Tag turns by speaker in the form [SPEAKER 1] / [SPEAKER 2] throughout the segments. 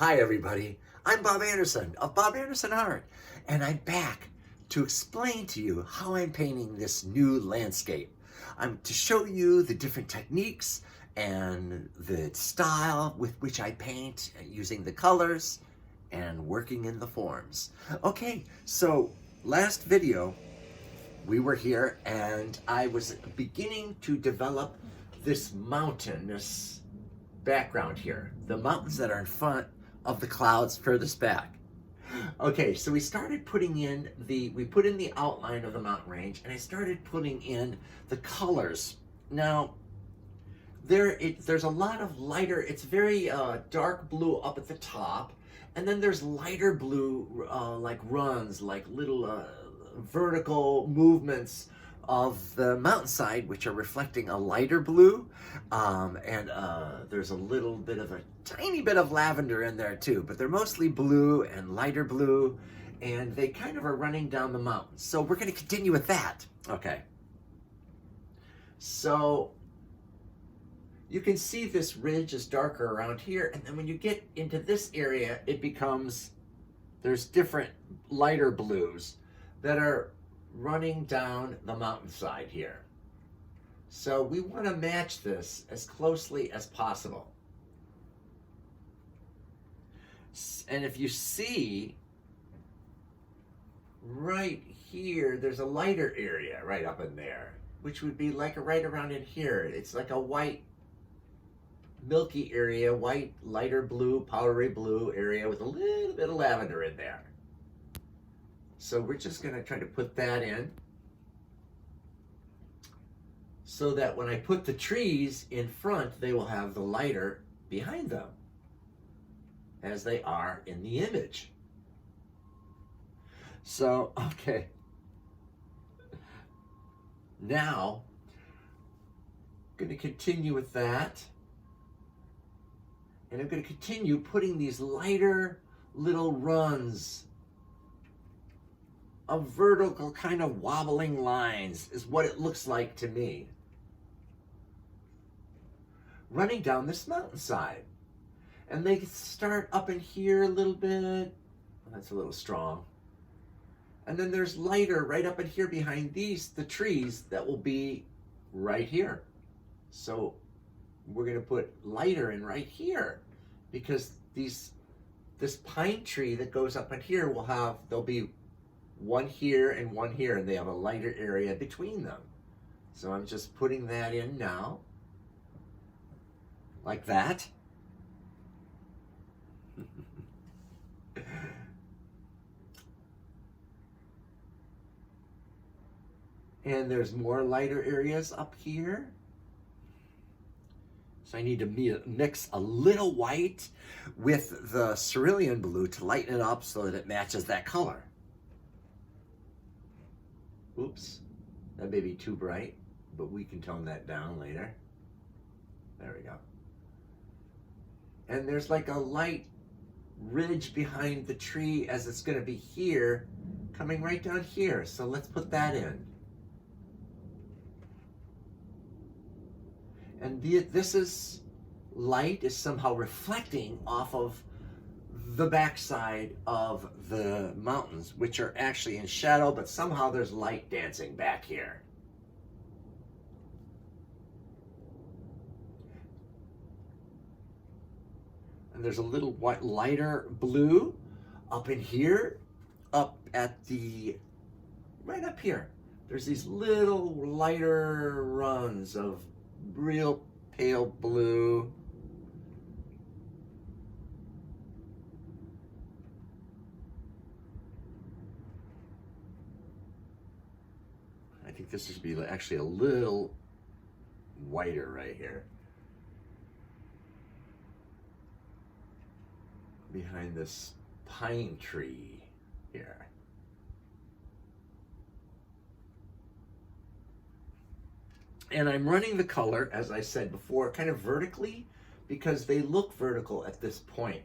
[SPEAKER 1] Hi everybody, I'm Bob Anderson of Bob Anderson Art, and I'm back to explain to you how I'm painting this new landscape. I'm to show you the different techniques and the style with which I paint using the colors and working in the forms. Okay, so last video we were here and I was beginning to develop this mountainous background here. The mountains that are in front of the clouds furthest back. Okay, so we started putting in we put in the outline of the mountain range and I started putting in the colors. Now, there's a lot of lighter, it's very dark blue up at the top, and then there's lighter blue like runs, like little vertical movements of the mountainside, which are reflecting a lighter blue, and there's a little bit of a tiny bit of lavender in there too, but they're mostly blue and lighter blue, and they kind of are running down the mountain. So we're going to continue with that. Okay. So you can see this ridge is darker around here, and then when you get into this area, it becomes, there's different lighter blues that are running down the mountainside here. So we want to match this as closely as possible. And if you see right here, there's a lighter area right up in there, which would be like right around in here. It's like a white milky area, white, lighter blue, powdery blue area with a little bit of lavender in there. So we're just going to try to put that in so that when I put the trees in front, they will have the lighter behind them as they are in the image. So, okay. Now, I'm going to continue with that. And I'm going to continue putting these lighter little runs of vertical kind of wobbling lines is what it looks like to me. Running down this mountainside. And they start up in here a little bit. Well, that's a little strong. And then there's lighter right up in here behind the trees that will be right here. So we're going to put lighter in right here because this pine tree that goes up in here there'll be one here and one here, and they have a lighter area between them. So I'm just putting that in now, like that. And there's more lighter areas up here. So I need to mix a little white with the cerulean blue to lighten it up so that it matches that color. Oops, that may be too bright, but we can tone that down later. There we go. And there's like a light ridge behind the tree as it's going to be here, coming right down here. So let's put that in. And this is light is somehow reflecting off of the backside of the mountains, which are actually in shadow, but somehow there's light dancing back here. And there's a little white, lighter blue up in here, up at right up here. There's these little lighter runs of real pale blue. I think this should be actually a little whiter right here. Behind this pine tree here. And I'm running the color, as I said before, kind of vertically because they look vertical at this point.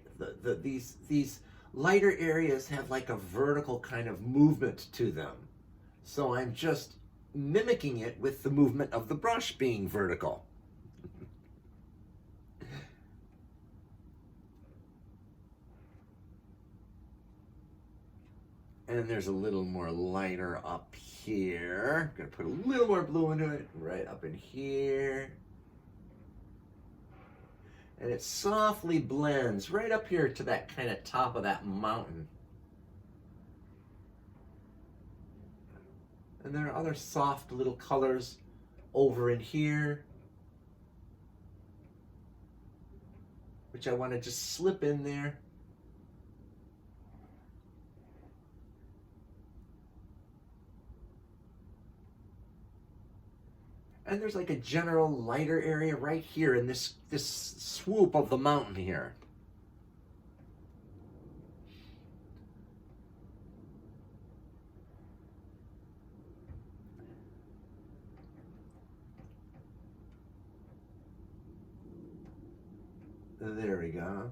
[SPEAKER 1] These lighter areas have like a vertical kind of movement to them. So I'm just mimicking it with the movement of the brush being vertical. And there's a little more lighter up here. I'm gonna put a little more blue into it, right up in here. And it softly blends right up here to that kind of top of that mountain. And there are other soft little colors over in here, which I want to just slip in there. And there's like a general lighter area right here in this swoop of the mountain here. There we go.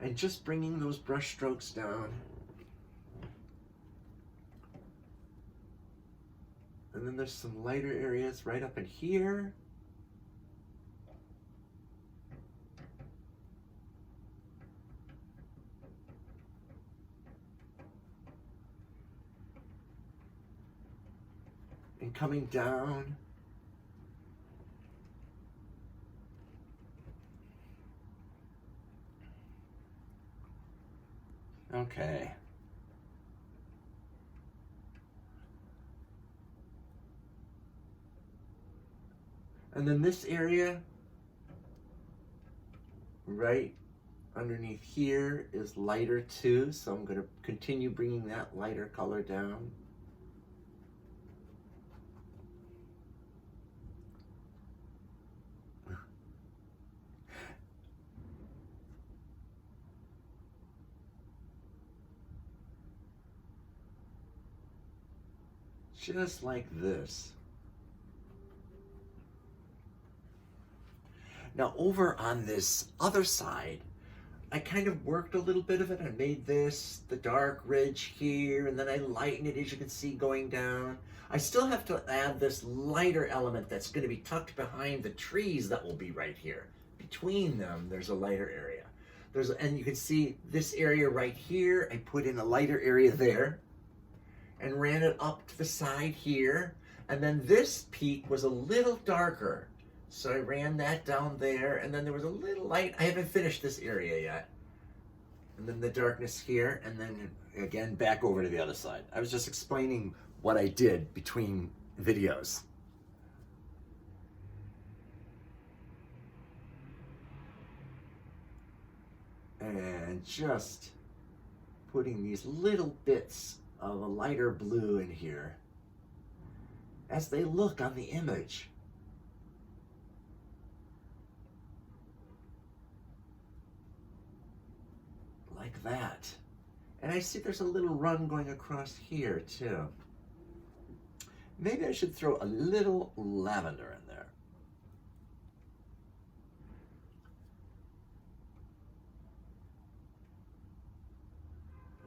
[SPEAKER 1] And just bringing those brush strokes down. And then there's some lighter areas right up in here. And coming down. Okay. And then this area right underneath here is lighter too, so I'm going to continue bringing that lighter color down. Just like this. Now over on this other side, I kind of worked a little bit of it. I made this, the dark ridge here, and then I lightened it, as you can see, going down. I still have to add this lighter element that's going to be tucked behind the trees that will be right here. Between them, there's a lighter area. And you can see this area right here, I put in a lighter area there and ran it up to the side here. And then this peak was a little darker. So I ran that down there, and then there was a little light. I haven't finished this area yet. And then the darkness here, and then again back over to the other side. I was just explaining what I did between videos. And just putting these little bits of a lighter blue in here as they look on the image. Like that. And I see there's a little run going across here too. Maybe I should throw a little lavender in there.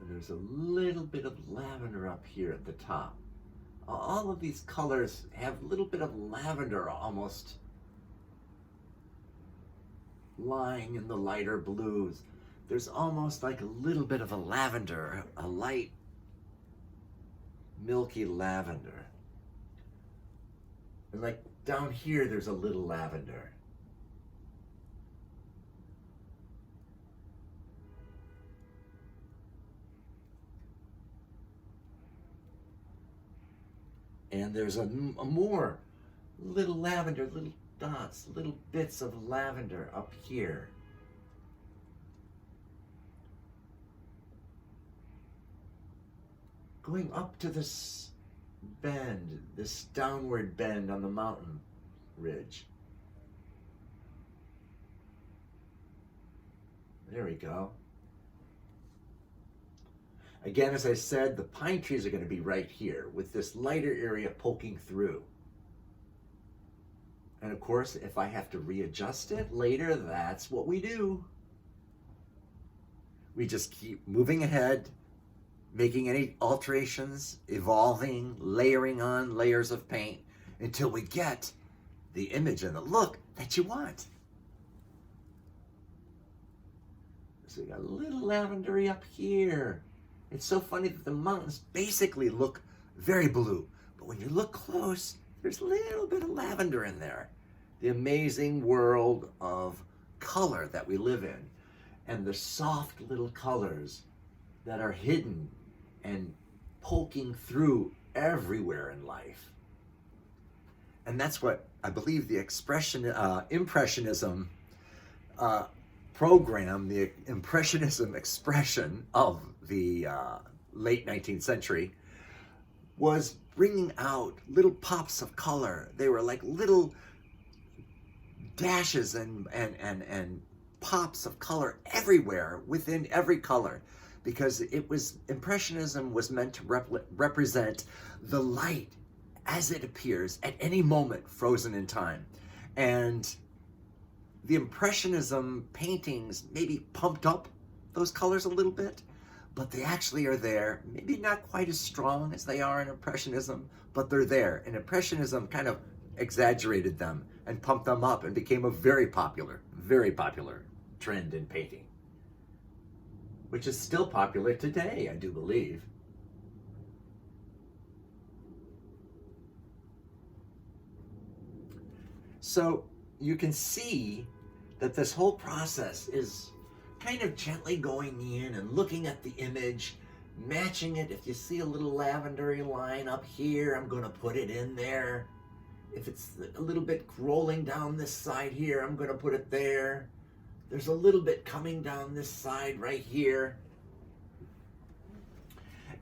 [SPEAKER 1] And there's a little bit of lavender up here at the top. All of these colors have a little bit of lavender almost lying in the lighter blues. There's almost like a little bit of a lavender, a light, milky lavender. And like down here, there's a little lavender. And there's a more little lavender, little dots, little bits of lavender up here. Going up to this bend, this downward bend on the mountain ridge. There we go. Again, as I said, the pine trees are going to be right here with this lighter area poking through. And of course, if I have to readjust it later, that's what we do. We just keep moving ahead, making any alterations, evolving, layering on layers of paint until we get the image and the look that you want. So we got a little lavendery up here. It's so funny that the mountains basically look very blue, but when you look close, there's a little bit of lavender in there. The amazing world of color that we live in, and the soft little colors that are hidden and poking through everywhere in life. And that's what I believe the Impressionism program, the Impressionism expression of the late 19th century, was bringing out little pops of color. They were like little dashes and pops of color everywhere within every color, because Impressionism was meant to represent the light as it appears at any moment, frozen in time. And the Impressionism paintings maybe pumped up those colors a little bit, but they actually are there, maybe not quite as strong as they are in Impressionism, but they're there. And Impressionism kind of exaggerated them and pumped them up and became a very popular trend in painting, which is still popular today, I do believe. So you can see that this whole process is kind of gently going in and looking at the image, matching it. If you see a little lavendery line up here, I'm going to put it in there. If it's a little bit rolling down this side here, I'm going to put it there. There's a little bit coming down this side right here.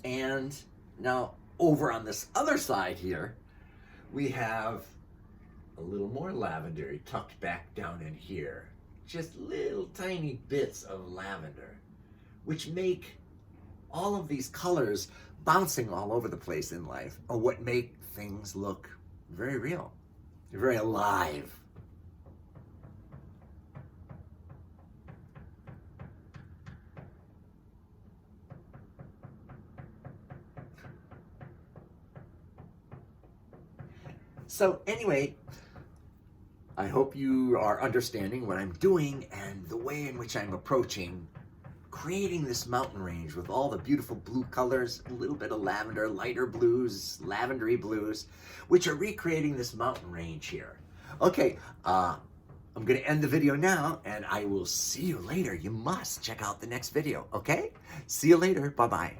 [SPEAKER 1] And now over on this other side here, we have a little more lavender tucked back down in here. Just little tiny bits of lavender, which make all of these colors bouncing all over the place in life, or what make things look very real, very alive. So anyway, I hope you are understanding what I'm doing and the way in which I'm approaching creating this mountain range with all the beautiful blue colors, a little bit of lavender, lighter blues, lavendery blues, which are recreating this mountain range here. Okay, I'm going to end the video now, and I will see you later. You must check out the next video, okay? See you later. Bye-bye.